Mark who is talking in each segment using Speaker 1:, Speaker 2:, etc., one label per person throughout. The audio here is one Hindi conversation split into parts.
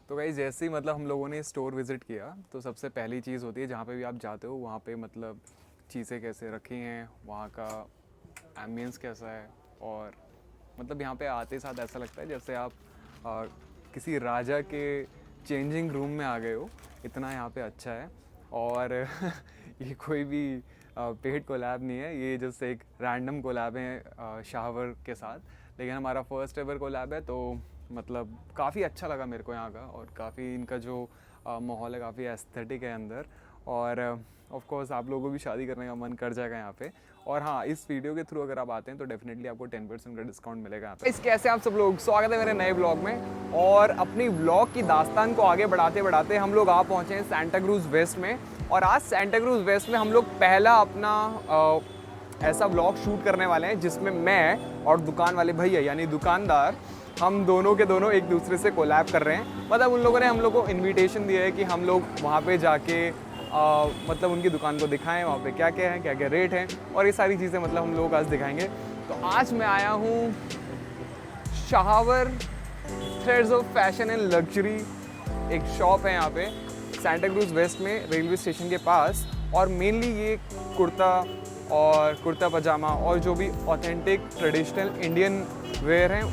Speaker 1: तो गाइस जैसे ही मतलब हम लोगों ने स्टोर विज़िट किया तो सबसे पहली चीज़ होती है जहाँ पे भी आप जाते हो वहाँ पे मतलब चीज़ें कैसे रखी हैं, वहाँ का एम्बियंस कैसा है। और मतलब यहाँ पे आते साथ ऐसा लगता है जैसे आप आ, किसी राजा के चेंजिंग रूम में आ गए हो, इतना यहाँ पे अच्छा है। और ये कोई भी पेड कोलैब नहीं है, ये जस्ट एक रैंडम कोलैब है शाहवर के साथ, लेकिन हमारा फर्स्ट एवर कोलैब है। तो मतलब काफ़ी अच्छा लगा मेरे को यहाँ का, और काफ़ी इनका जो माहौल है काफ़ी एस्थेटिक है अंदर। और ऑफ कोर्स आप लोगों को भी शादी करने का मन कर जाएगा यहाँ पे। और हाँ, इस वीडियो के थ्रू अगर आप आते हैं तो डेफिनेटली आपको 10% का डिस्काउंट मिलेगा यहाँ पे। कैसे आप सब लोग, स्वागत है मेरे नए ब्लॉग में। और अपनी ब्लॉग की दास्तान को आगे बढ़ाते बढ़ाते हम लोग आ पहुँचे हैं सेंटा क्रूज़ वेस्ट में। और आज सेंटा क्रूज़ वेस्ट में हम लोग पहला अपना ऐसा व्लॉग शूट करने वाले हैं जिसमें मैं और दुकान वाले भैया यानी दुकानदार, हम दोनों के दोनों एक दूसरे से कोलैब कर रहे हैं। मतलब उन लोगों ने हम लोग को इनविटेशन दिया है कि हम लोग वहाँ पे जाके मतलब उनकी दुकान को दिखाएं, वहाँ पे क्या क्या है, क्या क्या रेट हैं, और ये सारी चीज़ें मतलब हम लोग आज दिखाएंगे। तो आज मैं आया हूँ Shahvar threads of fashion and luxury, एक शॉप है यहाँ पे सेंटा क्रूज़ वेस्ट में रेलवे स्टेशन के पास। और मेनली ये कुर्ता और कुर्ता पजामा और जो भी ऑथेंटिक ट्रेडिशनल इंडियन वेयर हैं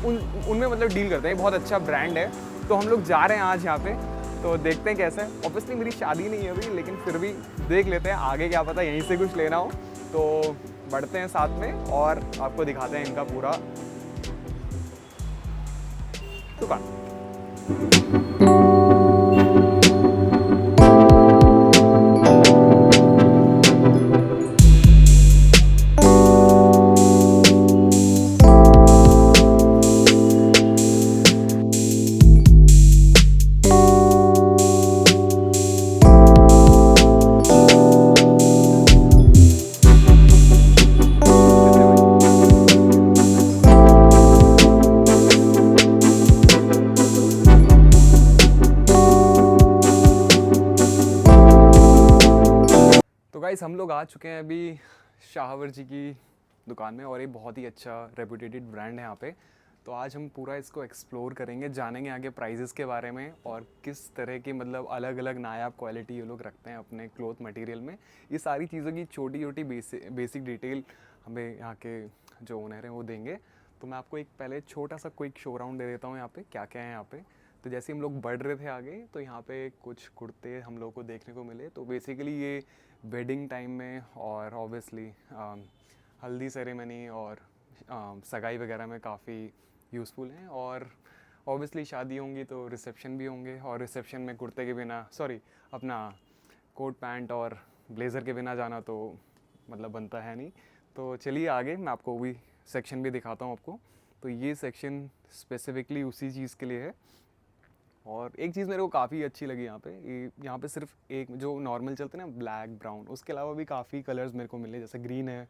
Speaker 1: उनमें मतलब डील करते हैं। बहुत अच्छा ब्रांड है। तो हम लोग जा रहे हैं आज यहाँ पे, तो देखते हैं कैसा है। ऑब्वियसली मेरी शादी नहीं है अभी, लेकिन फिर भी देख लेते हैं, आगे क्या पता यहीं से कुछ लेना हो। तो बढ़ते हैं साथ में और आपको दिखाते हैं इनका पूरा दुकान। गाइस हम लोग आ चुके हैं अभी शाहवर जी की दुकान में, और ये बहुत ही अच्छा रेपुटेटेड ब्रांड है यहाँ पे। तो आज हम पूरा इसको एक्सप्लोर करेंगे, जानेंगे आगे प्राइजेस के बारे में और किस तरह की मतलब अलग अलग नायाब क्वालिटी ये लोग रखते हैं अपने क्लॉथ मटेरियल में। ये सारी चीज़ों की छोटी छोटी बेसिक डिटेल हमें यहाँ के जो ओनर हैं वो देंगे। तो मैं आपको एक पहले छोटा सा क्विक शो राउंड दे देता हूँ यहाँ पे क्या क्या है यहाँ पे। तो जैसे हम लोग बढ़ रहे थे आगे तो यहाँ पे कुछ कुर्ते हम लोग को देखने को मिले। तो बेसिकली ये वेडिंग टाइम में और ऑब्वियसली हल्दी सेरेमनी और सगाई वगैरह में काफ़ी यूज़फुल हैं। और ऑब्वियसली शादी होंगी तो रिसेप्शन भी होंगे, और रिसेप्शन में कुर्ते के बिना अपना कोट पैंट और ब्लेज़र के बिना जाना तो मतलब बनता है नहीं। तो चलिए आगे मैं आपको भी सेक्शन भी दिखाता हूँ आपको। तो ये सेक्शन स्पेसिफिकली उसी चीज़ के लिए है। और एक चीज़ मेरे को काफ़ी अच्छी लगी यहाँ पे, यहाँ पे सिर्फ एक जो नॉर्मल चलते हैं ना ब्लैक ब्राउन, उसके अलावा भी काफ़ी कलर्स मेरे को मिले, जैसे ग्रीन है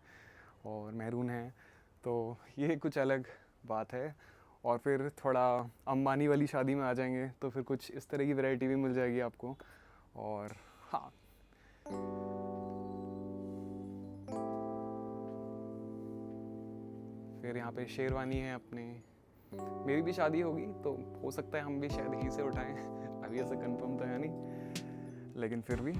Speaker 1: और मैरून है। तो ये कुछ अलग बात है। और फिर थोड़ा अंबानी वाली शादी में आ जाएंगे तो फिर कुछ इस तरह की वैरायटी भी मिल जाएगी आपको। और हाँ, फिर यहाँ पे शेरवानी है अपने। मेरी भी शादी होगी तो हो सकता है हम भी शायद यहीं से उठाएं अभी ऐसा कंफर्म तो है नहीं, लेकिन फिर भी।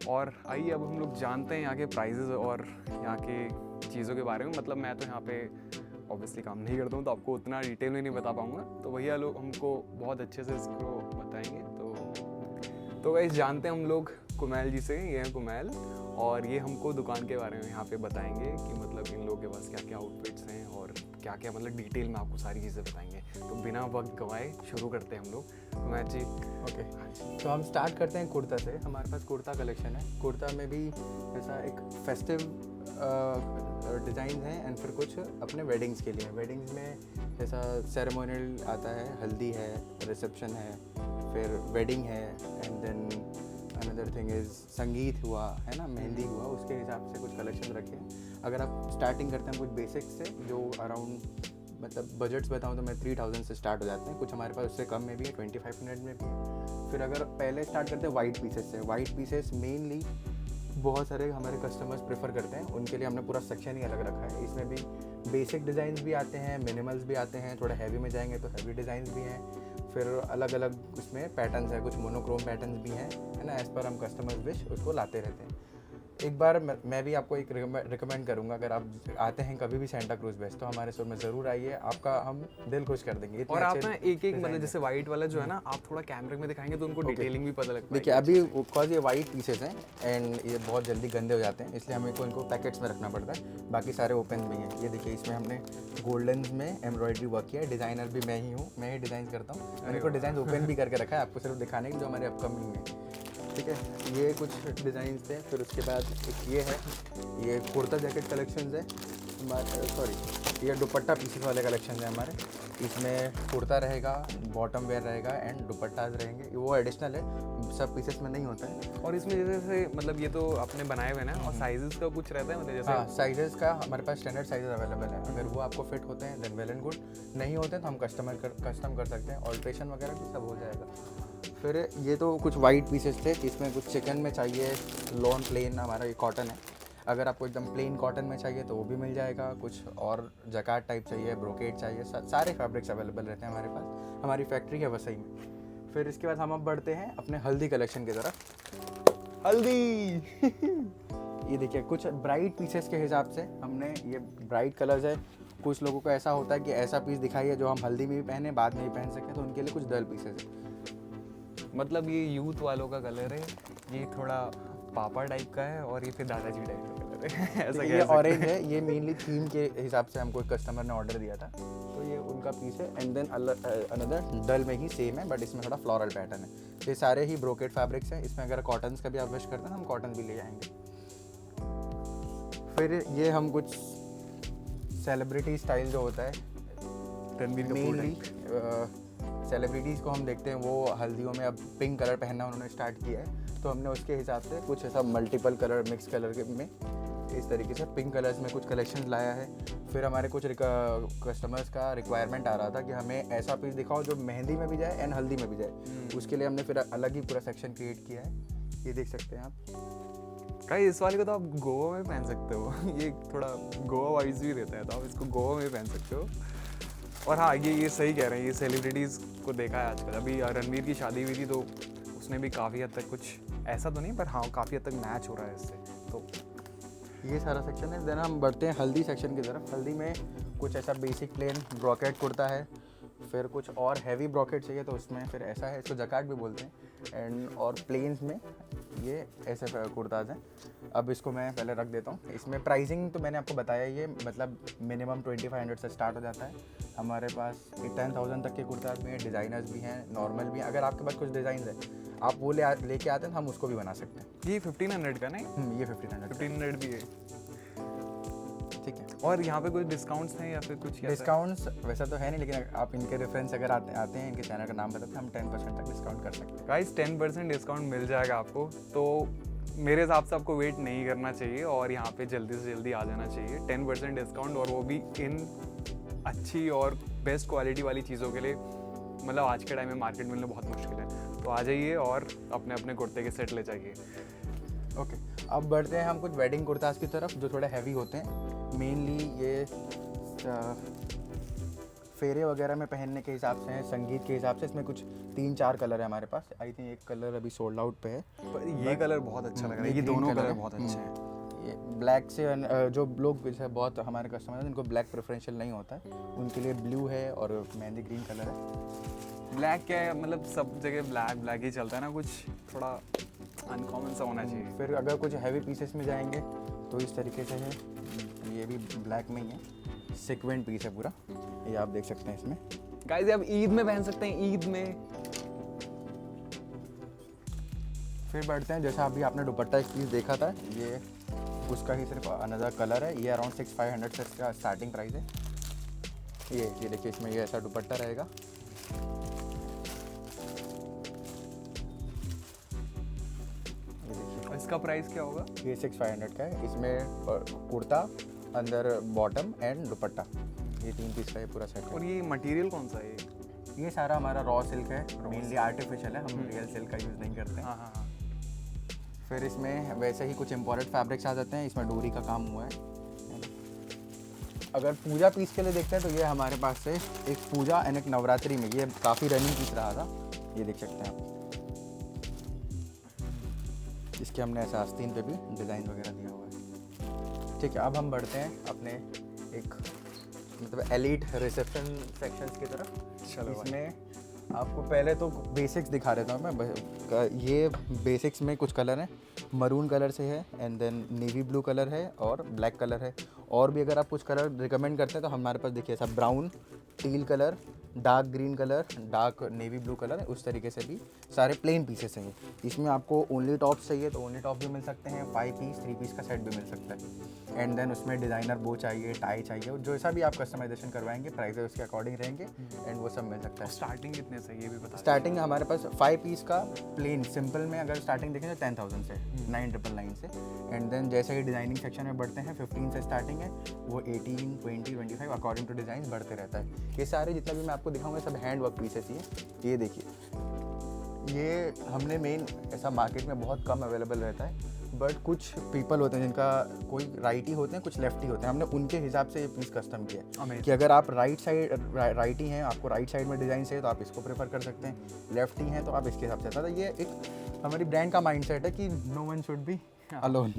Speaker 1: और आइए अब हम लोग जानते हैं यहाँ के प्राइजेज़ और यहाँ के चीज़ों के बारे में। मतलब मैं तो यहाँ पे ऑब्वियसली काम नहीं करता हूँ तो आपको उतना डिटेल में नहीं बता पाऊँगा, तो भैया लोग हमको बहुत अच्छे से इसको बताएंगे। तो गाइस जानते हैं हम लोग कुमैल जी से। ये हैं कुमैल, और ये हमको दुकान के बारे में यहाँ पे बताएंगे कि मतलब इन लोगों के पास क्या क्या आउटफिट्स हैं और क्या क्या मतलब डिटेल में आपको सारी चीज़ें बताएंगे। तो बिना वक्त गंवाए शुरू करते हैं हम लोग। कुमैल जी
Speaker 2: ओके, तो हम स्टार्ट करते हैं कुर्ता से। हमारे पास कुर्ता कलेक्शन है। कुर्ता में भी ऐसा एक फेस्टिव डिज़ाइन है एंड फिर कुछ अपने वेडिंग्स के लिए। वेडिंग्स में जैसा सेरेमोनियल आता है, हल्दी है, रिसेप्शन है, फिर वेडिंग है, and then another thing is sangeet हुआ है ना, मेहंदी हुआ, उसके हिसाब से कुछ कलेक्शन रखे हैं। अगर आप स्टार्टिंग करते हैं कुछ बेसिक्स से जो अराउंड मतलब बजट्स बताऊँ तो मैं 3000 से स्टार्ट हो जाते हैं। कुछ हमारे पास उससे कम में भी है, 2500 में भी है। फिर अगर पहले स्टार्ट करते हैं वाइट पीसेस से। वाइट पीसेस मेनली बहुत सारे हमारे कस्टमर्स प्रेफर करते हैं, उनके लिए हमने पूरा सेक्शन ही अलग रखा है। इसमें भी बेसिक डिज़ाइंस भी आते हैं, मिनिमल्स भी आते हैं, थोड़ा हैवी में जाएंगे तो हैवी डिज़ाइंस भी हैं। फिर अलग अलग उसमें पैटर्न्स है, कुछ मोनोक्रोम पैटर्न्स भी हैं, है ना, एज़ पर हम कस्टमर्स विश उसको लाते रहते हैं। एक बार मैं भी आपको एक रिकमेंड करूंगा, अगर आप आते हैं कभी भी सेंटा क्रूज बेस्ट तो हमारे स्टोर में ज़रूर आइए, आपका हम दिल खुश कर देंगे। इतने
Speaker 1: और आप
Speaker 2: अच्छे
Speaker 1: ना एक एक मतलब जैसे वाइट वाला जो है ना, आप थोड़ा कैमरे में दिखाएंगे तो उनको डिटेलिंग भी पता लगता है।
Speaker 2: देखिए अभी बिकॉज ये वाइट पीसेस हैं एंड ये बहुत जल्दी गंदे हो जाते हैं, इसलिए हमें को इनको पैकेट्स में रखना पड़ता है। बाकी सारे ओपन में ही हैं। ये देखिए इसमें हमने गोल्डन में एम्ब्रॉयडरी वर्क किया है, डिज़ाइनर भी मैं ही हूँ, मैं ही डिज़ाइन करता हूँ। मैंने इनको डिज़ाइन ओपन भी करके रखा है आपको सिर्फ दिखाने के जो हमारे अपकमिंग है, ठीक है। ये कुछ डिज़ाइन थे। फिर उसके बाद एक ये है, ये कुर्ता जैकेट कलेक्शन है हमारे, सॉरी ये दुपट्टा पीसेस वाले कलेक्शन है हमारे। इसमें कुर्ता रहेगा, बॉटम वेयर रहेगा एंड दुपट्टाज रहेंगे, वो एडिशनल है, सब पीसेस में नहीं होता है।
Speaker 1: और इसमें जैसे मतलब ये तो आपने बनाए हुए ना, और साइजेस का कुछ रहता है मतलब जैसे
Speaker 2: हाँ, साइजेस का हमारे पास स्टैंडर्ड साइजेस अवेलेबल है, अगर वो आपको फिट होते हैं देन वेल एंड गुड, नहीं होते हैं तो हम कस्टम कर सकते हैं, ऑल्ट्रेशन वगैरह भी सब हो जाएगा। फिर ये तो कुछ वाइट पीसेस थे, इसमें कुछ चिकन में चाहिए, लॉन प्लेन हमारा ये कॉटन है, अगर आपको एकदम प्लेन कॉटन में चाहिए तो वो भी मिल जाएगा, कुछ और जकार्ड टाइप चाहिए, ब्रोकेट चाहिए, सारे फैब्रिक्स अवेलेबल रहते हैं हमारे पास, हमारी फैक्ट्री है वसई में। फिर इसके बाद हम अब बढ़ते हैं अपने हल्दी कलेक्शन की तरफ। हल्दी ये देखिए कुछ ब्राइट पीसेस के हिसाब से हमने ये ब्राइट कलर्स है। कुछ लोगों को ऐसा होता है कि ऐसा पीस दिखाइए जो हम हल्दी में भी पहने बाद में भी पहन सकें, तो उनके लिए कुछ डल पीसेस है।
Speaker 1: मतलब ये यूथ वालों का कलर है, ये थोड़ा पापा टाइप का है, और ये फिर दादाजी टाइप का कलर है ऐसा
Speaker 2: ये ऑरेंज है, ये मेनली थीम के हिसाब से हमको एक कस्टमर ने ऑर्डर दिया था, तो ये उनका पीस है। एंड देन अनदर डल में ही सेम है बट इसमें थोड़ा फ्लोरल पैटर्न है। ये सारे ही ब्रोकेट फैब्रिक्स हैं, इसमें अगर कॉटन्स का भी आप विश करते हैं हम कॉटन भी ले जाएंगे। फिर ये हम कुछ सेलिब्रिटी स्टाइल जो होता है,
Speaker 1: रणबीर
Speaker 2: मेनली सेलिब्रिटीज़ को हम देखते हैं वो हल्दियों में अब पिंक कलर पहनना उन्होंने स्टार्ट किया है, तो हमने उसके हिसाब से कुछ ऐसा मल्टीपल कलर मिक्स कलर के में इस तरीके से पिंक कलर्स में कुछ कलेक्शन लाया है। फिर हमारे कुछ कस्टमर्स का रिक्वायरमेंट आ रहा था कि हमें ऐसा पीस दिखाओ जो मेहंदी में भी जाए एंड हल्दी में भी जाए, उसके लिए हमने फिर अलग ही पूरा सेक्शन क्रिएट किया है, ये देख सकते हैं आप।
Speaker 1: भाई इस वाले को तो आप गोवा में पहन सकते हो ये थोड़ा गोवा वाइज भी रहता है, तो आप इसको गोवा में पहन सकते हो। और हाँ, ये सही कह रहे हैं, ये सेलिब्रिटीज़ को देखा है आजकल। अभी रणवीर की शादी हुई थी तो उसने भी काफ़ी हद तक, कुछ ऐसा तो नहीं पर हाँ काफ़ी हद तक मैच हो रहा है इससे, तो
Speaker 2: ये सारा सेक्शन है। देन हम बढ़ते हैं हल्दी सेक्शन की तरफ। हल्दी में कुछ ऐसा बेसिक प्लेन ब्रॉकेट कुर्ता है, फिर कुछ और हैवी ब्रॉकेट चाहिए तो उसमें फिर ऐसा है, इसको जकार्ड भी बोलते हैं, एंड और प्लेन्स में ये ऐसे कुर्ताज हैं। अब इसको मैं पहले रख देता हूँ। इसमें प्राइसिंग तो मैंने आपको बताया, ये मतलब मिनिमम 2500 से स्टार्ट हो जाता है। हमारे पास 10,000 तक के कुर्ताज भी हैं, डिज़ाइनर्स भी हैं, नॉर्मल भी हैं। अगर आपके पास कुछ डिज़ाइन है आप वो लेके आते हैं हम उसको भी बना सकते हैं।
Speaker 1: ये 1500 का नहीं,
Speaker 2: ये 1500
Speaker 1: भी है,
Speaker 2: ठीक है।
Speaker 1: और यहाँ पे कुछ डिस्काउंट्स हैं या फिर कुछ
Speaker 2: डिस्काउंट्स वैसा तो है नहीं, लेकिन आप इनके रेफरेंस अगर आते हैं, इनके चैनल का नाम बताते हैं, हम 10% तक डिस्काउंट कर सकते हैं।
Speaker 1: गाइस 10% डिस्काउंट मिल जाएगा आपको, तो मेरे हिसाब से आपको वेट नहीं करना चाहिए और यहाँ पे जल्दी से जल्दी आ जाना चाहिए। 10% डिस्काउंट, और वो भी इन अच्छी और बेस्ट क्वालिटी वाली चीज़ों के लिए। मतलब आज के टाइम में मार्केट मिलना बहुत मुश्किल है, तो आ जाइए और अपने अपने कुर्ते के सेट ले जाइए।
Speaker 2: ओके, अब बढ़ते हैं हम कुछ वेडिंग कुर्ताज़ की तरफ जो थोड़े हैवी होते हैं। मेनली ये फेरे वगैरह में पहनने के हिसाब से हैं, संगीत के हिसाब से। इसमें कुछ 3-4 कलर है हमारे पास। आई थिंक एक कलर अभी सोल्ड आउट पे है,
Speaker 1: पर ये कलर बहुत अच्छा लग रहा है, ये दोनों कलर बहुत अच्छे हैं।
Speaker 2: ये ब्लैक से जो लोग जैसे बहुत हमारे कस्टमर हैं जिनको ब्लैक प्रेफरेंशियल नहीं होता है, उनके लिए ब्लू है और मेहंदी ग्रीन कलर है।
Speaker 1: ब्लैक क्या है, मतलब सब जगह ब्लैक ही चलता है ना, कुछ थोड़ा अनकॉमन सा होना चाहिए।
Speaker 2: फिर अगर कुछ हैवी पीसेस में जाएंगे तो इस तरीके से है, ये भी ब्लैक में ही है, सीक्वेंट पीस है पूरा, ये आप देख सकते हैं इसमें।
Speaker 1: गाइस आप ईद में पहन सकते हैं, ईद में।
Speaker 2: फिर बढ़ते हैं, जैसा अभी आपने दुपट्टा एक पीस देखा था, ये उसका ही सिर्फ अनदर कलर है। ये अराउंड 6,500 से इसका स्टार्टिंग प्राइस है। ये देखिए, इसमें ये ऐसा दुपट्टा रहेगा।
Speaker 1: इसका प्राइस क्या होगा?
Speaker 2: ये 6,500 का है। इसमें कुर्ता, अंदर बॉटम एंड दुपट्टा, ये 3 पीस का ये पूरा सेट है।
Speaker 1: और ये मटेरियल कौन सा है?
Speaker 2: ये सारा हमारा रॉ सिल्क है, मेनली आर्टिफिशियल है, हम रियल सिल्क का यूज़ नहीं करते हैं।
Speaker 1: हाँ।
Speaker 2: फिर इसमें वैसे ही कुछ इम्पोर्टेड फैब्रिक्स आ जाते हैं, इसमें डोरी का काम हुआ है। अगर पूजा पीस के लिए देखते हैं तो ये हमारे पास से एक पूजा एंड एक नवरात्रि में ये काफ़ी रनिंग पीस रहा था, ये देख सकते हैं आप। इसके हमने ऐसा आस्तीन पे भी डिज़ाइन वगैरह दिया हुआ है। ठीक है, अब हम बढ़ते हैं अपने एक मतलब एलीट रिसेप्शन सेक्शंस की तरफ।
Speaker 1: चलो भाई।
Speaker 2: इसमें आपको पहले तो बेसिक्स दिखा देता हूँ मैं। ये बेसिक्स में कुछ कलर हैं, मरून कलर से है and then navy blue colour है और ब्लैक कलर है। और भी अगर आप कुछ कलर रिकमेंड करते हैं तो हमारे पास देखिए ऐसा brown, teal colour, dark green colour, dark navy blue colour, उस तरीके से भी सारे प्लेन पीसेस हैं। इसमें आपको ओनली टॉप चाहिए तो ओनली टॉप भी मिल सकते हैं, 5 पीस 3 पीस का सेट भी मिल सकता है। एंड देन उसमें डिज़ाइनर बो चाहिए, टाई चाहिए, जो ऐसा भी आप कस्टमाइजेशन करवाएंगे प्राइस उसके अकॉर्डिंग रहेंगे एंड वो सब मिल सकता है।
Speaker 1: स्टार्टिंग कितने से ये भी बता।
Speaker 2: स्टार्टिंग हमारे पास 5 पीस का प्लेन सिंपल में अगर स्टार्टिंग देखें तो 10,000 से 9,999 से। एंड देन जैसे ही डिज़ाइनिंग सेक्शन में बढ़ते हैं 15 से स्टार्टिंग है, वो 18, 20, 25 अकॉर्डिंग टू डिज़ाइन बढ़ते रहता है। ये सारे जितना भी मैं आपको दिखाऊंगा सब हैंड वर्क पीसेस ही। ये देखिए, ये हमने मेन ऐसा मार्केट में बहुत कम अवेलेबल रहता है, बट कुछ पीपल होते हैं जिनका कोई राइटी होते हैं कुछ लेफ्टी होते हैं, हमने उनके हिसाब से ये पीस कस्टम किया है
Speaker 1: Amazing.
Speaker 2: कि अगर आप राइटी हैं, आपको राइट साइड में डिज़ाइन चाहिए तो आप इसको प्रेफर कर सकते हैं, लेफ्टी हैं तो आप इसके हिसाब से। तो ये एक हमारी ब्रांड का माइंडसेट है कि no one should be alone.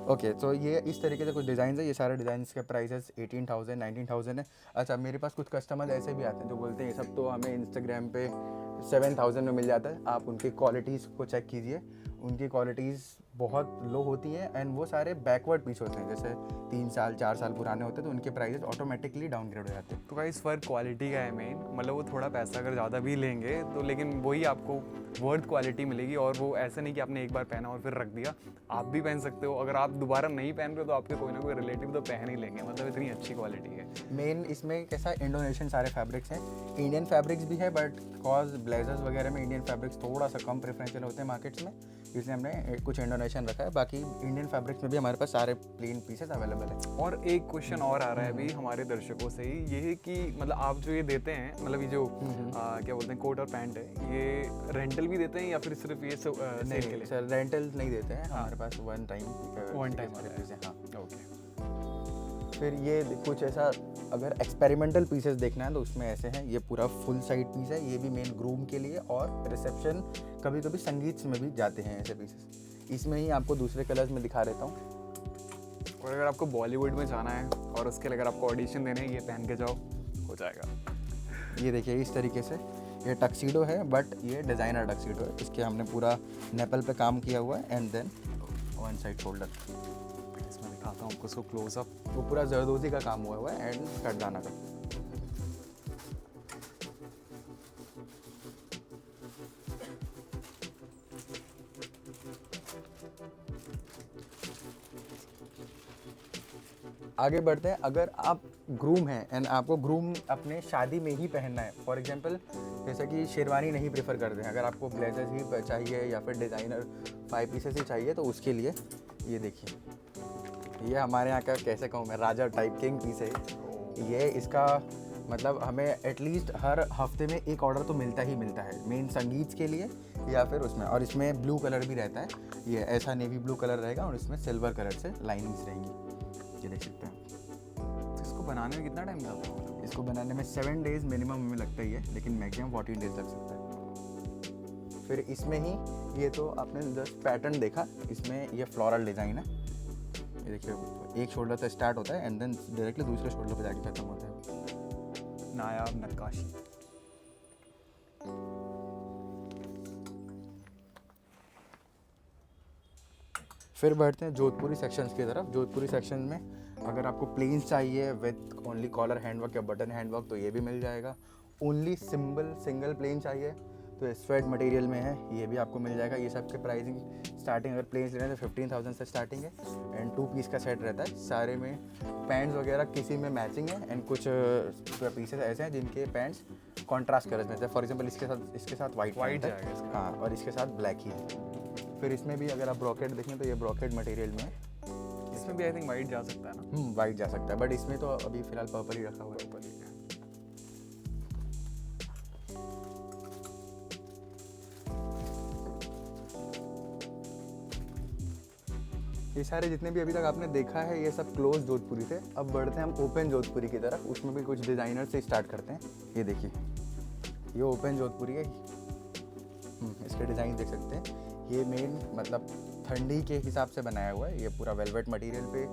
Speaker 2: Okay, तो ये इस तरीके से कुछ डिज़ाइन है। ये सारे डिज़ाइन के प्राइसेस 18,000 19,000 है। अच्छा, मेरे पास कुछ कस्टमर ऐसे भी आते हैं जो बोलते हैं ये सब तो हमें इंस्टाग्राम पे 7,000 में मिल जाता है। आप उनकी क्वालिटीज़ को चेक कीजिए, उनकी क्वालिटीज़ बहुत लो होती हैं एंड वो सारे बैकवर्ड पीस होते हैं, जैसे 3 साल 4 साल पुराने होते हैं तो उनके प्राइसेस ऑटोमेटिकली डाउनग्रेड हो जाते हैं।
Speaker 1: तो गाइस फर्क क्वालिटी का है मेन, मतलब वो थोड़ा पैसा अगर ज़्यादा भी लेंगे तो लेकिन वही आपको वर्थ क्वालिटी मिलेगी। और वो ऐसा नहीं कि आपने एक बार पहना और फिर रख दिया, आप भी पहन सकते हो। अगर आप दोबारा नहीं पहन रहे हो तो आपके कोई ना कोई रिलेटिव तो पहन ही लेंगे, मतलब इतनी अच्छी क्वालिटी है।
Speaker 2: मेन इसमें कैसा इंडोनेशियन सारे फैब्रिक्स हैं, इंडियन फैब्रिक्स भी है, बट कॉज ब्लेजर्स वगैरह में इंडियन फैब्रिक्स थोड़ा सा कम प्रेफरेंशियल होते हैं मार्केट्स में, इसलिए हमने कुछ इंडोनेशियन रखा है। बाकी इंडियन फैब्रिक्स में भी हमारे पास सारे प्लेन पीसेस अवेलेबल है।
Speaker 1: और एक क्वेश्चन और आ रहा है अभी हमारे दर्शकों से ही, ये है कि मतलब आप जो ये देते हैं, मतलब ये जो क्या बोलते हैं कोट और पैंट है, ये रेंटल भी देते हैं या फिर सिर्फ ये सेल के लिए?
Speaker 2: सर रेंटल नहीं देते हैं, हमारे पास वन टाइम
Speaker 1: है।
Speaker 2: हाँ।
Speaker 1: ओके।
Speaker 2: फिर ये कुछ ऐसा अगर एक्सपेरिमेंटल पीसेस देखना है तो उसमें ऐसे हैं, ये पूरा फुल साइड पीस है, ये भी मेन ग्रूम के लिए और रिसेप्शन, कभी कभी संगीत में भी जाते हैं ऐसे पीसेस। इसमें ही आपको दूसरे कलर्स में दिखा देता हूँ।
Speaker 1: और अगर आपको बॉलीवुड में जाना है और उसके लिए अगर आपको ऑडिशन देने हैं, ये पहन के जाओ, हो जाएगा।
Speaker 2: ये देखिए इस तरीके से, ये टक्सीडो है बट ये डिज़ाइनर टक्सीडो है। इसके हमने पूरा नेपल पे काम किया हुआ है and then one side shoulder,
Speaker 1: इसमें दिखाता हूँ आपको उसको क्लोजअप।
Speaker 2: वो पूरा जरदोजी का काम हुआ हुआ है एंड कटदाना का। आगे बढ़ते हैं। अगर आप ग्रूम हैं एंड आपको ग्रूम अपने शादी में ही पहनना है, फॉर एग्जांपल जैसे कि शेरवानी नहीं प्रेफर करते हैं, अगर आपको ब्लेजर्स ही चाहिए या फिर डिज़ाइनर 5 पीसेस ही चाहिए तो उसके लिए ये देखिए, ये हमारे यहाँ का कैसे कहूँ मैं, राजा टाइप किंग पीस है ये। इसका मतलब हमें एटलीस्ट हर हफ्ते में एक ऑर्डर तो मिलता ही मिलता है, मेन संगीत के लिए या फिर उसमें। और इसमें ब्लू कलर भी रहता है, ये ऐसा नेवी ब्लू कलर रहेगा और इसमें सिल्वर कलर से लाइनिंग्स रहेंगी, ये देख सकते हैं।
Speaker 1: इसको बनाने में कितना टाइम लगता है?
Speaker 2: इसको बनाने में 7 डेज़ मिनिमम हमें लगता ही है, लेकिन मैक्सिमम 14 डेज़ लग सकता है। फिर इसमें ही ये तो आपने जस्ट पैटर्न देखा, इसमें ये फ्लोरल डिज़ाइन है, ये देखिए एक शोल्डर से स्टार्ट होता है एंड देन डायरेक्टली दूसरे शोल्डर पे जाके खत्म होता है।
Speaker 1: नायाब नक्काशी।
Speaker 2: फिर बढ़ते हैं जोधपुरी सेक्शंस की तरफ। जोधपुरी सेक्शन में अगर आपको प्लेन्स चाहिए विथ ओनली कॉलर हैंडवर्क या बटन हैंडवर्क तो ये भी मिल जाएगा। ओनली सिंगल प्लेन चाहिए तो स्वेट मटेरियल में है, ये भी आपको मिल जाएगा। ये सब के प्राइसिंग स्टार्टिंग अगर प्लेन्स लेना है तो 15,000 से स्टार्टिंग है एंड 2 पीस का सेट रहता है। सारे में पैंट्स वगैरह किसी में मैचिंग है एंड कुछ पीसेस ऐसे हैं जिनके पैंट्स कॉन्ट्रास्ट कलर्स में है। फॉर एग्जांपल इसके साथ वाइट
Speaker 1: जाएगा
Speaker 2: है,
Speaker 1: इसका।
Speaker 2: हाँ, और इसके साथ ब्लैक ही है। फिर इसमें भी अगर आप ब्रॉकेट देखें तो ये ब्रॉकेट मटेरियल में है।
Speaker 1: इसमें भी आई थिंक वाइट जा सकता है ना?
Speaker 2: वाइट जा सकता है बट इसमें तो अभी फिलहाल पर्पल ही रखा हुआ है।
Speaker 1: पर्पल ही है।
Speaker 2: ये सारे जितने भी अभी तक आपने देखा है ये सब क्लोज जोधपुरी थे। अब बढ़ते हैं हम ओपन जोधपुरी की तरफ, उसमें भी कुछ डिज़ाइनर से स्टार्ट करते हैं। ये देखिए, ये ओपन जोधपुरी है। इसके डिज़ाइन देख सकते हैं। ये मेन मतलब ठंडी के हिसाब से बनाया हुआ है। ये पूरा वेलवेट मटेरियल पे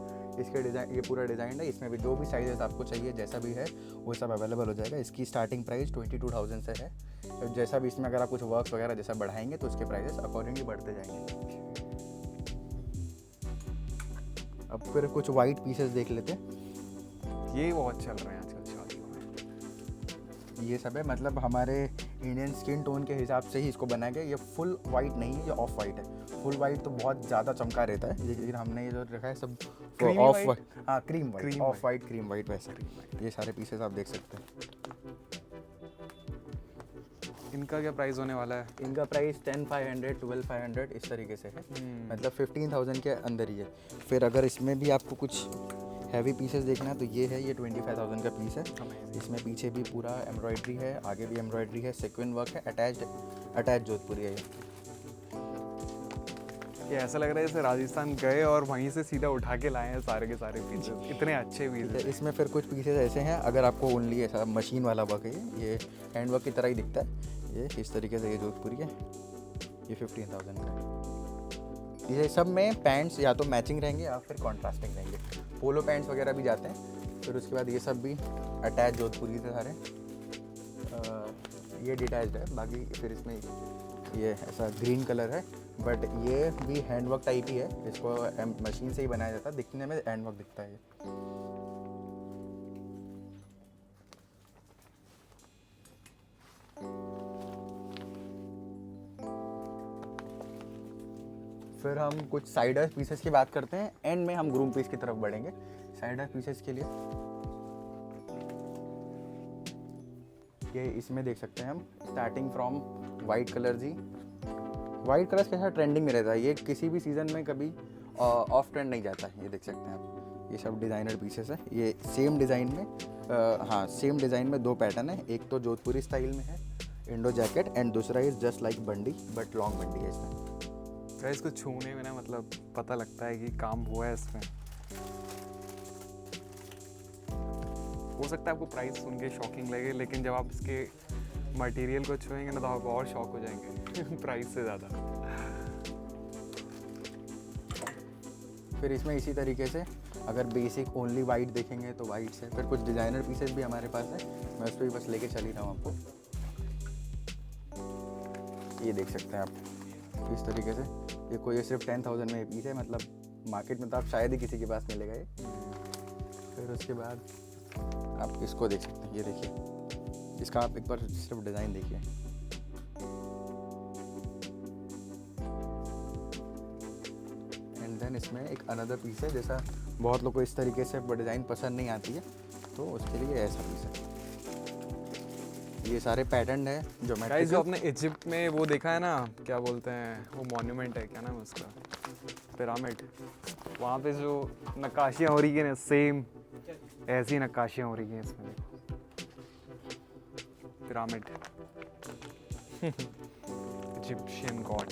Speaker 2: इसके डिज़ाइन, ये पूरा डिज़ाइन है। इसमें भी जो भी साइजेस आपको चाहिए जैसा भी है वो सब अवेलेबल हो जाएगा। इसकी स्टार्टिंग प्राइस 22,000 से है। तो जैसा भी इसमें अगर आप कुछ वर्क वगैरह जैसा बढ़ाएंगे तो उसके प्राइसेस अकॉर्डिंगली बढ़ते जाएंगे। अब फिर कुछ वाइट पीसेस देख लेते हैं।
Speaker 1: ये बहुत चल रहे हैं आजकल शादियों में।
Speaker 2: ये सब है मतलब हमारे इंडियन स्किन टोन के हिसाब से ही इसको बनाया गया। ये फुल वाइट नहीं है, ये ऑफ वाइट है। फुल वाइट तो बहुत ज़्यादा चमका रहता है, लेकिन हमने ये जो रखा है सब ऑफ वाइट, हाँ cream white, of white cream white वैसा। ये सारे पीसेस आप देख सकते हैं।
Speaker 1: इनका क्या प्राइस होने वाला है?
Speaker 2: इनका प्राइस 10,500, 12,500 इस तरीके से है। मतलब 15,000 के अंदर ही है। फिर अगर इसमें भी आपको कुछ हैवी पीसेस देखना है तो ये है, ये 25,000 का पीस है। इसमें पीछे भी पूरा एम्ब्रॉयडरी है, आगे भी एम्ब्रॉयडरी है, सीक्वेंस वर्क है, अटैच जोधपुरी है
Speaker 1: ये ऐसा लग रहा है जैसे राजस्थान गए और वहीं से सीधा उठा के लाए हैं सारे के सारे पीसेस। इतने अच्छे पीसेस।
Speaker 2: इसमें फिर कुछ पीसेस ऐसे हैं, अगर आपको ओनली ऐसा मशीन वाला वर्क है, ये हैंड वर्क की तरह ही दिखता है। ये इस तरीके से ये जोधपुरी है। ये 15,000 का है। ये सब में पैंट्स या तो मैचिंग रहेंगे या फिर कॉन्ट्रास्टिंग रहेंगे। पोलो पैंट्स वगैरह भी जाते हैं। फिर उसके बाद ये सब भी अटैच जोधपुरी से सारे। ये डिटैच्ड है। बाकी फिर इसमें ये ऐसा ग्रीन कलर है, बट ये भी हैंडवर्क टाइप ही है। इसको मशीन से ही बनाया जाता है, दिखने में हैंडवर्क दिखता है ये। फिर हम कुछ साइडर पीसेस की बात करते हैं। एंड में हम ग्रूम पीस की तरफ बढ़ेंगे। साइडर पीसेस के लिए ये इसमें देख सकते हैं हम, स्टार्टिंग फ्रॉम वाइट कलर जी। वाइट कलर कैसा ट्रेंडिंग में रहता है, ये किसी भी सीज़न में कभी ऑफ ट्रेंड नहीं जाता है। ये देख सकते हैं आप, ये सब डिज़ाइनर पीसेस है। ये सेम डिज़ाइन में हाँ सेम डिज़ाइन में दो पैटर्न है। एक तो जोधपुरी स्टाइल में है इंडो जैकेट, एंड दूसरा is just like bandi but long bandi है इसमें।
Speaker 1: इसको छूने में ना मतलब पता लगता है कि काम हुआ है इसमें। हो सकता है आपको प्राइस सुन के शॉकिंग लगे, लेकिन जब आप इसके मटेरियल को छुएंगे ना तो आप और शॉक हो जाएंगे प्राइस से ज़्यादा।
Speaker 2: फिर इसमें इसी तरीके से अगर बेसिक ओनली वाइट देखेंगे तो वाइट से फिर कुछ डिज़ाइनर पीसेस भी हमारे पास है। मैं उस पर भी बस लेके चल ही रहा हूँ आपको। ये देख सकते हैं आप इस तरीके से। ये कोई सिर्फ 10,000 में पीस है, मतलब मार्केट में तो आप शायद ही किसी के पास मिलेगा ये। फिर उसके बाद आप इसको देख सकते हैं। ये देखिए, इसका आप एक बार सिर्फ डिज़ाइन देखिए। एंड देन इसमें एक अनदर पीस है। जैसा बहुत लोग को इस तरीके से डिज़ाइन पसंद नहीं आती है तो उसके लिए ऐसा पीस है। ये सारे पैटर्न है जो मैं
Speaker 1: जो आपने इजिप्ट में वो देखा है ना, क्या बोलते हैं वो मॉन्यूमेंट है, क्या नाम है उसका, पिरामिड। वहाँ पे जो नक्काशियाँ हो रही हैं ना, सेम ऐसी नक्काशियाँ हो रही हैं इसमें। Pyramid Egyptian God.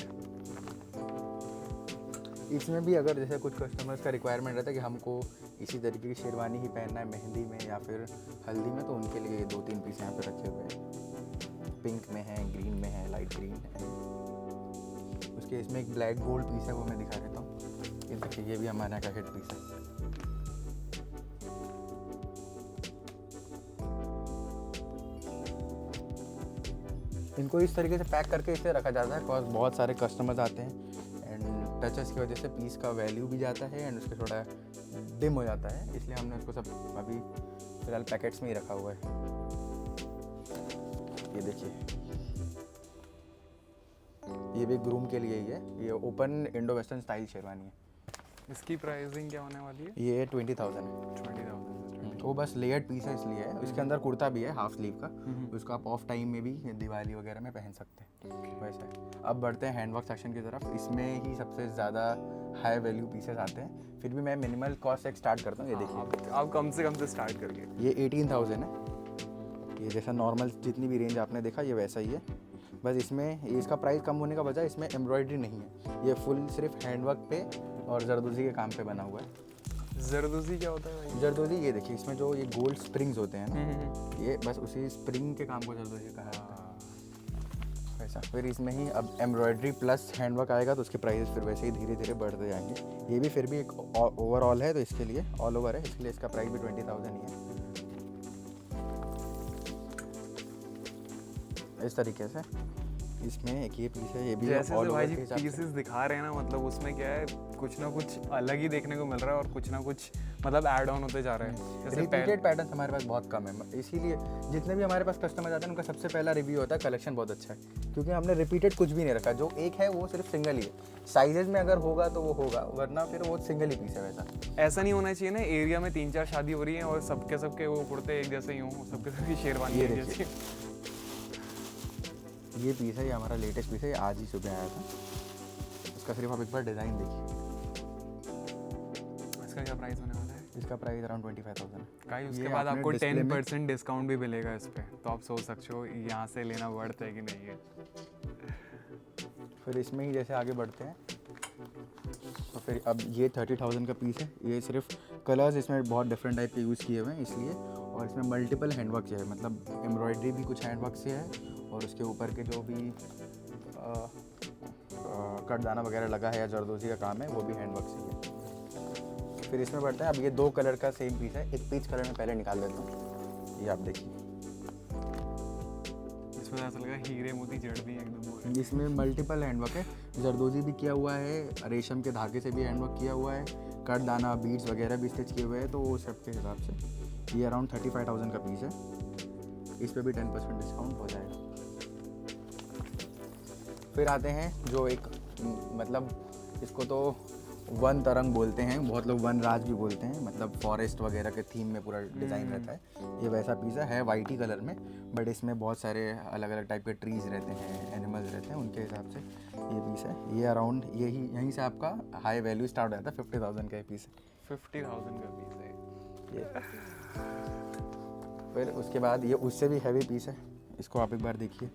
Speaker 2: इसमें भी अगर जैसे कुछ कस्टमर्स का रिक्वायरमेंट रहता है कि हमको इसी तरीके की शेरवानी ही पहनना है मेहंदी में या फिर हल्दी में, तो उनके लिए ये 2-3 पीस यहाँ पे रखे हुए हैं। पिंक में है, ग्रीन में है, लाइट ग्रीन है। उसके इसमें एक ब्लैक गोल्ड पीस है, वो मैं दिखा देता हूँ। ये देखिए, ये भी हमारे यहाँ का हिट पीस है। इनको इस तरीके से पैक करके इसे रखा जाता है बिकॉज बहुत सारे कस्टमर्स आते हैं एंड टचेस की वजह से पीस का वैल्यू भी जाता है एंड उसके थोड़ा डिम हो जाता है, इसलिए हमने उसको सब अभी फिलहाल पैकेट्स में ही रखा हुआ है। ये देखिए, ये भी ग्रूम के लिए ही है। ये open Indo western style sherwani है।
Speaker 1: इसकी प्राइसिंग क्या होने वाली है?
Speaker 2: ये 20,000 है।
Speaker 1: 20,000।
Speaker 2: वो बस लेयर्ड पीस है इसलिए है। इसके अंदर कुर्ता भी है हाफ स्लीव का, उसको आप ऑफ टाइम में भी दिवाली वगैरह में पहन सकते हैं वैसा है। अब बढ़ते हैं हैंडवर्क सेक्शन की तरफ। इसमें ही सबसे ज़्यादा हाई वैल्यू पीसेस आते हैं। फिर भी मैं मिनिमल कॉस्ट से स्टार्ट करता हूँ। ये देखिए,
Speaker 1: आप कम से स्टार्ट करके।
Speaker 2: ये 18,000 है। ये जैसा नॉर्मल जितनी भी रेंज आपने देखा ये वैसा ही है, बस इसमें इसका प्राइस कम होने का वजह इसमें एम्ब्रॉयडरी नहीं है, ये फुल सिर्फ हैंडवर्क पे और जरदोजी के काम पे बना हुआ है।
Speaker 1: जरदोजी क्या होता है भाई?
Speaker 2: जरदोजी ये देखिए, इसमें जो ये गोल्ड स्प्रिंग्स होते हैं ना,
Speaker 1: हम्म।
Speaker 2: ये बस उसी स्प्रिंग के काम को जरदोजी कहा जाता है वैसा। फिर इसमें ही अब एम्ब्रॉयडरी प्लस हैंडवर्क आएगा तो उसके प्राइस फिर वैसे ही धीरे धीरे बढ़ते जाएंगे। ये भी फिर भी एक ओवरऑल है, तो इसके लिए ऑल ओवर है, इसके लिए इसका प्राइस भी 20,000 ही है। इस तरीके से इसमें एक ये पीस है, ये भी
Speaker 1: जैसे
Speaker 2: ऑल
Speaker 1: से भाई
Speaker 2: ओवर
Speaker 1: जी
Speaker 2: के हिसाब से।
Speaker 1: पीसेस दिखा रहे हैं ना, मतलब उसमें क्या है, कुछ ना कुछ अलग ही देखने को मिल रहा है और कुछ ना कुछ मतलब ऐड ऑन होते जा रहे हैं। जैसे
Speaker 2: रिपीटेड पैटर्न हमारे पास बहुत कम है, इसीलिए जितने भी हमारे पास कस्टमर आते हैं उनका सबसे पहला रिव्यू होता है कलेक्शन बहुत अच्छा है, क्योंकि हमने रिपीटेड कुछ भी नहीं रखा। जो एक है वो सिर्फ सिंगल ही है, साइजेज में अगर होगा तो वो होगा, वरना फिर वो सिंगल ही पीस है वैसा।
Speaker 1: ऐसा नहीं होना चाहिए ना, एरिया में 3-4 शादी हो रही है और सबके वो कुर्ते एक जैसे ही हों, सबके सबकी शेरवानी
Speaker 2: ये
Speaker 1: एक
Speaker 2: देखिए।
Speaker 1: जैसी।
Speaker 2: ये पीस है, ये हमारा लेटेस्ट पीस है, ये आज ही सुबह आया था। इसका सिर्फ आप एक बार डिज़ाइन देखिए।
Speaker 1: इसका क्या प्राइस होने वाला है?
Speaker 2: इसका प्राइस अराउंड 25,000 है।
Speaker 1: गाइस उसके
Speaker 2: ये
Speaker 1: बाद
Speaker 2: आपने
Speaker 1: आपको
Speaker 2: डिस्प्ले में-
Speaker 1: 10% डिस्काउंट भी मिलेगा इस पे, तो आप सोच सकते हो यहाँ से लेना वर्थ है कि नहीं है।
Speaker 2: फिर इसमें ही जैसे आगे बढ़ते हैं तो फिर अब ये 30,000 का पीस है। ये सिर्फ कलर्स इसमें बहुत डिफरेंट टाइप के यूज़ किए हुए हैं इसलिए, और इसमें मल्टीपल हैंडवर्क है, मतलब एम्ब्रॉयडरी भी कुछ हैंडवर्क से है और उसके ऊपर के जो भी कटदाना वगैरह लगा है या जरदोजी का काम है वो भी हैंडवर्क से है। फिर इसमें बढ़ते हैं, अब ये 2 कलर का सेम पीस है, एक पीच कलर में पहले निकाल देता हूँ, ये आप देखिए।
Speaker 1: इसमें ऐसा लगा हीरे मोती जड़ भी एकदम हो रहे हैं।
Speaker 2: इसमें मल्टीपल हैंडवर्क है, जरदोजी भी किया हुआ है, रेशम के धागे से भी हैंडवर्क किया हुआ है, कट दाना बीड्स वगैरह भी स्टिच किए हुए हैं, तो वो सब के हिसाब से ये अराउंड 35,000 का पीस है। इस पे भी 10% डिस्काउंट हो जाएगा। फिर आते हैं जो एक मतलब इसको तो वन तरंग बोलते हैं, बहुत लोग वन राज भी बोलते हैं, मतलब फॉरेस्ट वगैरह के थीम में पूरा डिज़ाइन रहता है। ये वैसा पीस है वाइट ही कलर में, बट इसमें बहुत सारे अलग अलग टाइप के ट्रीज़ रहते हैं, एनिमल्स रहते हैं, उनके हिसाब से ये पीस है। ये अराउंड यहीं से आपका हाई वैल्यू स्टार्ट हो जाता है, 50,000 का ये पीस है
Speaker 1: 50,000 का पीस है
Speaker 2: ये। फिर उसके बाद ये उससे भी हैवी पीस है, इसको आप एक बार देखिए।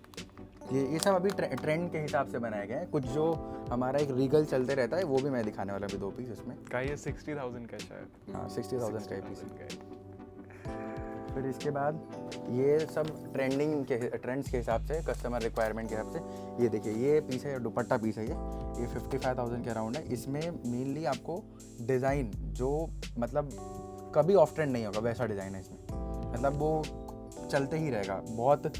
Speaker 2: ये सब अभी ट्रेंड के हिसाब से बनाए गए हैं, कुछ जो हमारा एक रीगल चलते रहता है वो भी मैं दिखाने वाला भी 2 पीस इसमें।
Speaker 1: का ये 60,000 का है शायद।
Speaker 2: हाँ 60,000 का ये पीस है।
Speaker 1: 60,000 का है।
Speaker 2: फिर इसके बाद ये सब ट्रेंड्स के हिसाब से, कस्टमर रिक्वायरमेंट के हिसाब से, ये देखिए ये पीस है, दुपट्टा पीस है ये 55,000 के अराउंड है। इसमें मेनली आपको डिज़ाइन जो मतलब कभी ऑफ ट्रेंड नहीं होगा वैसा डिज़ाइन है इसमें, मतलब वो चलते ही रहेगा, बहुत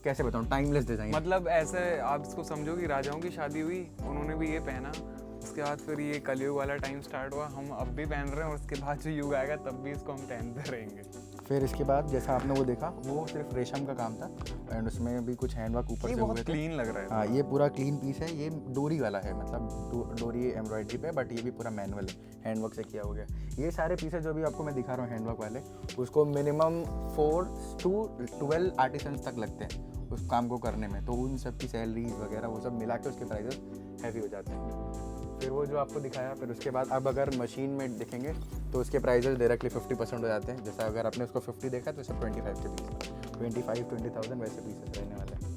Speaker 2: कैसे बताऊँ, टाइमलेस डिज़ाइन।
Speaker 1: मतलब ऐसे आप इसको समझो कि राजाओं की शादी हुई, उन्होंने भी ये पहना, उसके बाद फिर ये कलयुग वाला टाइम स्टार्ट हुआ, हम अब भी पहन रहे हैं, और उसके बाद जो युग आएगा तब भी इसको हम पहनते रहेंगे।
Speaker 2: फिर इसके बाद जैसा आपने वो देखा वो सिर्फ रेशम का काम था, एंड उसमें भी कुछ हैंडवर्क ऊपर
Speaker 1: ये
Speaker 2: से
Speaker 1: बहुत
Speaker 2: हुए थे।
Speaker 1: क्लीन लग रहा है।
Speaker 2: हाँ ये पूरा क्लीन पीस है, ये डोरी वाला है, मतलब डोरी एम्ब्रॉयडरी पे, बट ये भी पूरा मैनुअल है, हैंडवर्क से किया हो गया। ये सारे पीसेस जो भी आपको मैं दिखा रहा हूँ हैंडवर्क वाले, उसको मिनिमम 4 to 12 आर्टिसंस तक लगते हैं उस काम को करने में, तो उन सब की सैलरीज वगैरह वो सब मिला के उसके प्राइसेस हैवी हो जाते हैं। फिर वो जो आपको दिखाया, फिर उसके बाद अब अगर मशीन में देखेंगे तो उसके प्राइसेस डायरेक्टली 50% हो जाते हैं। जैसा अगर आपने उसको 50 देखा तो सब 25 के पीस, 25-20,000 वैसे पीसेस रहने वाले हैं।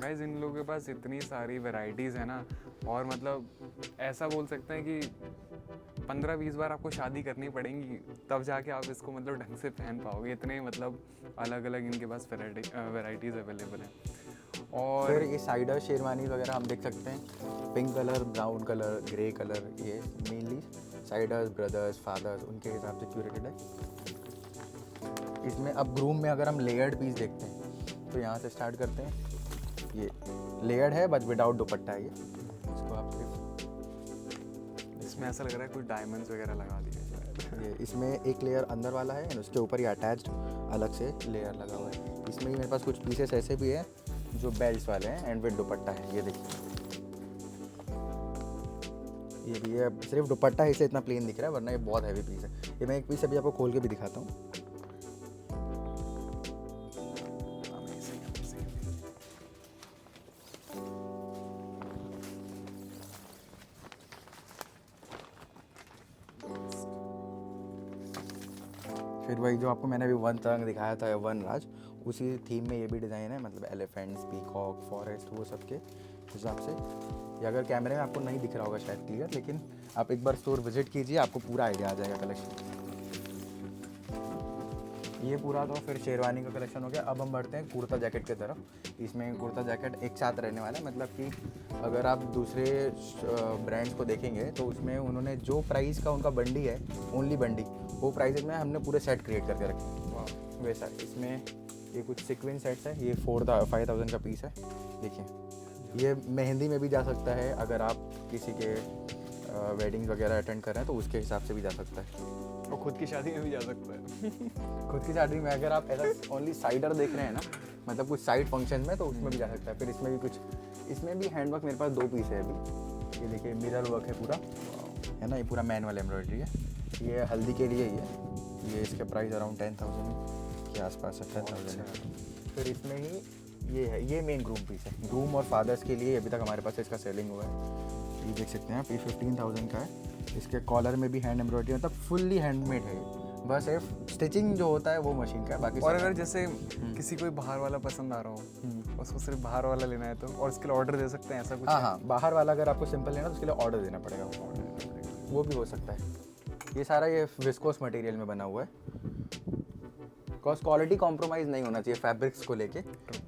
Speaker 1: गाइस इन लोगों के पास इतनी सारी वैरायटीज़ है ना, और मतलब ऐसा बोल सकते हैं कि 15-20 बार आपको शादी करनी पड़ेंगी तब जाके आप इसको मतलब ढंग से पहन पाओगे, इतने मतलब अलग अलग इनके पास वैरायटीज़ अवेलेबल हैं। और
Speaker 2: फिर ये साइडर शेरवानी वगैरह हम देख सकते हैं, pink colour, brown colour, grey colour, ये मेनली साइडर्स, ब्रदर्स, फादर्स उनके हिसाब से क्यूरेटेड है। इसमें अब ग्रूम में अगर हम लेयर्ड पीस देखते हैं तो यहाँ से स्टार्ट करते हैं। ये लेयर्ड है बट विदाउट दुपट्टा है ये, इसको आप सिर्फ
Speaker 1: इसमें ऐसा लग रहा है कुछ डायमंड्स वगैरह लगा दिए शायद।
Speaker 2: ये इसमें एक लेयर अंदर वाला है, उसके ऊपर ही अटैच्ड अलग से लेयर लगा हुआ है। इसमें ही मेरे पास कुछ पीसेस ऐसे भी हैं जो बेल्ट वाले हैं एंड विद दुपट्टा है, ये देखिए ये भी है, सिर्फ दुपट्टा इसलिए इतना प्लेन दिख रहा है, वरना ये बहुत हैवी पीस है। ये मैं एक पीस अभी आपको खोल के भी दिखाता हूँ। फिर वही जो आपको मैंने अभी वन तरंग दिखाया था, वन राज, उसी थीम में ये भी डिज़ाइन है, मतलब एलिफेंट्स, पीकॉक, फॉरेस्ट, वो सब के हिसाब से। या अगर कैमरे में आपको नहीं दिख रहा होगा शायद क्लियर, लेकिन आप एक बार स्टोर विजिट कीजिए, आपको पूरा आइडिया आ जाएगा कलेक्शन। ये पूरा तो फिर शेरवानी का कलेक्शन हो गया। अब हम बढ़ते हैं कुर्ता जैकेट की तरफ। इसमें कुर्ता जैकेट एक साथ रहने वाला है, मतलब कि अगर आप दूसरे ब्रांड्स को देखेंगे तो उसमें उन्होंने जो प्राइस का उनका बंडी है, ओनली बंडी, वो प्राइस में हमने पूरे सेट क्रिएट करके रखे। वैसा इसमें ये कुछ सिक्वेंस सेट्स है, ये 5,000 का पीस है। देखिए ये मेहंदी में भी जा सकता है, अगर आप किसी के वेडिंग वगैरह अटेंड कर रहे हैं तो उसके हिसाब से भी जा सकता है,
Speaker 1: और खुद की शादी में भी जा सकता है।
Speaker 2: खुद की शादी में अगर आप ऐसा ओनली साइडर देख रहे हैं ना, मतलब कुछ साइड फंक्शन में, तो उसमें भी जा सकता है। फिर इसमें भी कुछ, इसमें भी हैंडवर्क मेरे पास 2 पीस है अभी। ये देखिए मिरर वर्क है पूरा, है ना, ये पूरा मैनुअल एम्ब्रॉयडरी है। ये हल्दी के लिए ही है। ये इसके प्राइस अराउंड 10,000 के आसपास है, 10,000 है। फिर इसमें ही ये है, ये मेन ग्रूम पीस है, ग्रूम और फादर्स के लिए अभी तक हमारे पास इसका सेलिंग हुआ है। ये देख सकते हैं आप, ये 15,000 का है। इसके कॉलर में भी हैंड एम्ब्रॉयडरी, मतलब फुल्ली हैंडमेड है ये। बस सिर्फ स्टिचिंग जो होता है वो मशीन का है, बाकी
Speaker 1: और अगर जैसे किसी कोई बाहर वाला पसंद आ रहा हो, उसको सिर्फ बाहर वाला लेना है तो, और उसके लिए ऑर्डर दे सकते हैं, ऐसा कुछ?
Speaker 2: हाँ हाँ, बाहर वाला अगर आपको सिंपल लेना है तो उसके लिए ऑर्डर देना पड़ेगा, वो भी हो सकता है। ये सारा ये विस्कोस मटेरियल में बना हुआ है। कॉस्ट क्वालिटी कॉम्प्रोमाइज़ नहीं होना चाहिए फैब्रिक्स को लेके,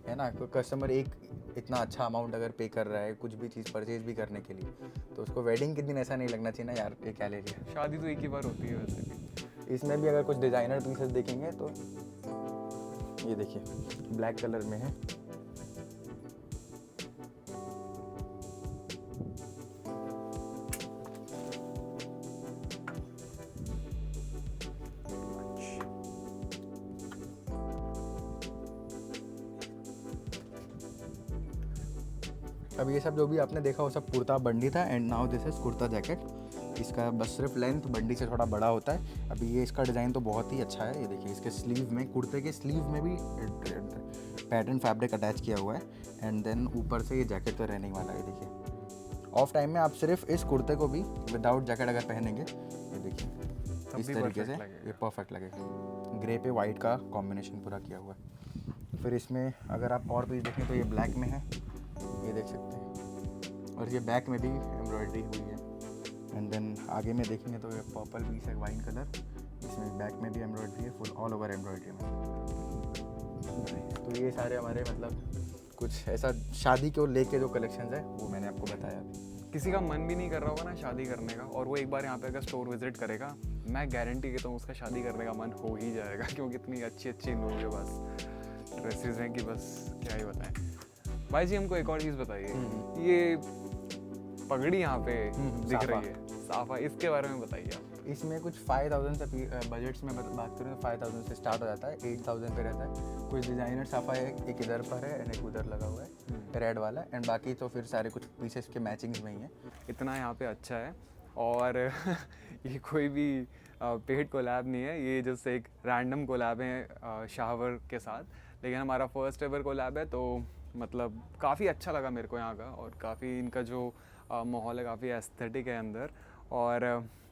Speaker 2: है ना। कस्टमर एक इतना अच्छा अमाउंट अगर पे कर रहा है कुछ भी चीज़ परचेज भी करने के लिए, तो उसको वेडिंग के दिन ऐसा नहीं लगना चाहिए ना यार ये क्या ले लिया।
Speaker 1: शादी तो एक ही बार होती है वैसे भी।
Speaker 2: इसमें भी अगर कुछ डिज़ाइनर पीसेस देखेंगे तो ये देखिए ब्लैक कलर में है। अब ये सब जो भी आपने देखा वो सब कुर्ता बंडी था, and now this is kurta jacket. इसका बस सिर्फ लेंथ बंडी से थोड़ा बड़ा होता है। अभी ये इसका डिज़ाइन तो बहुत ही अच्छा है। ये देखिए इसके स्लीव में, कुर्ते के स्लीव में भी पैटर्न फैब्रिक अटैच किया हुआ है, एंड देन ऊपर से ये जैकेट तो रहने वाला है। देखिए ऑफ टाइम में आप सिर्फ इस कुर्ते को भी विदाउट जैकेट अगर पहनेंगे, ये देखिए इस तरीके से ये परफेक्ट लगेगा। ग्रे पे वाइट का कॉम्बिनेशन पूरा किया हुआ है। फिर इसमें अगर आप और पीस देखें तो ये ब्लैक में है, ये देख सकते हैं, और ये बैक में भी एम्ब्रॉयडरी हुई है। एंड देन आगे में देखेंगे तो ये पर्पल पीस है, वाइन कलर, इसमें बैक में भी एम्ब्रॉयडरी है, फुल ऑल ओवर एम्ब्रॉयडरी में। तो ये सारे हमारे मतलब कुछ ऐसा शादी को लेके जो कलेक्शंस है वो मैंने आपको बताया अभी।
Speaker 1: किसी का मन भी नहीं कर रहा होगा ना शादी करने का, और वो एक बार यहाँ पे अगर स्टोर विजिट करेगा, मैं गारंटी देता हूँ उसका शादी करने का मन हो ही जाएगा, क्योंकि इतनी अच्छी अच्छी इन लोगों के पास ड्रेसेस हैं कि बस क्या ही बताएं। भाई जी हमको एक और चीज़ बताइए, ये पगड़ी यहाँ पे दिख रही है, साफा, इसके बारे में बताइए आप।
Speaker 2: इसमें कुछ 5,000 से बजट्स में बात करें तो 5,000 से स्टार्ट हो जाता है, 8,000 पे रहता है। कुछ डिज़ाइनर साफा है, एक इधर पर है एंड एक उधर लगा हुआ है रेड वाला, एंड बाकी तो फिर सारे कुछ पीसेस के मैचिंग्स में ही है।
Speaker 1: इतना यहाँ पे अच्छा है, और ये कोई भी पेड कोलैब नहीं है, ये जस्ट एक रैंडम कोलैब है शाहवर के साथ, लेकिन हमारा फर्स्ट एवर कोलैब है, तो मतलब काफ़ी अच्छा लगा मेरे को यहाँ का, और काफ़ी इनका जो माहौल है काफ़ी एस्थेटिक है अंदर, और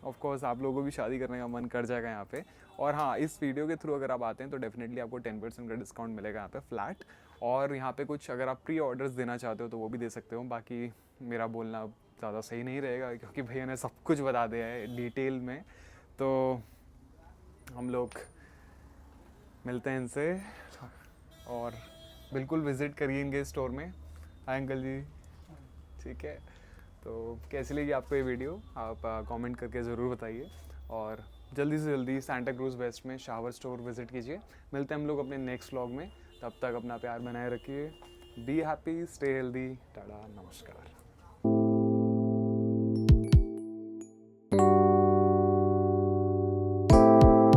Speaker 1: ऑफ कोर्स आप लोगों को भी शादी करने का मन कर जाएगा यहाँ पे। और हाँ, इस वीडियो के थ्रू अगर आप आते हैं तो डेफिनेटली आपको 10% का डिस्काउंट मिलेगा यहाँ पे फ्लैट, और यहाँ पे कुछ अगर आप प्री ऑर्डर्स देना चाहते हो तो वो भी दे सकते हो। बाकी मेरा बोलना ज़्यादा सही नहीं रहेगा, क्योंकि भैया ने सब कुछ बता दिया है डिटेल में, तो हम लोग मिलते हैं इनसे, और बिल्कुल विज़िट करिए इनके स्टोर में। हाय अंकल जी, ठीक है। तो कैसी लगी आपको ये वीडियो, आप कमेंट करके ज़रूर बताइए, और जल्दी से जल्दी सांता क्रूज वेस्ट में शाहवर स्टोर विज़िट कीजिए। मिलते हैं हम लोग अपने नेक्स्ट व्लॉग में, तब तक अपना प्यार बनाए रखिए। Be happy, stay healthy, Tata, नमस्कार।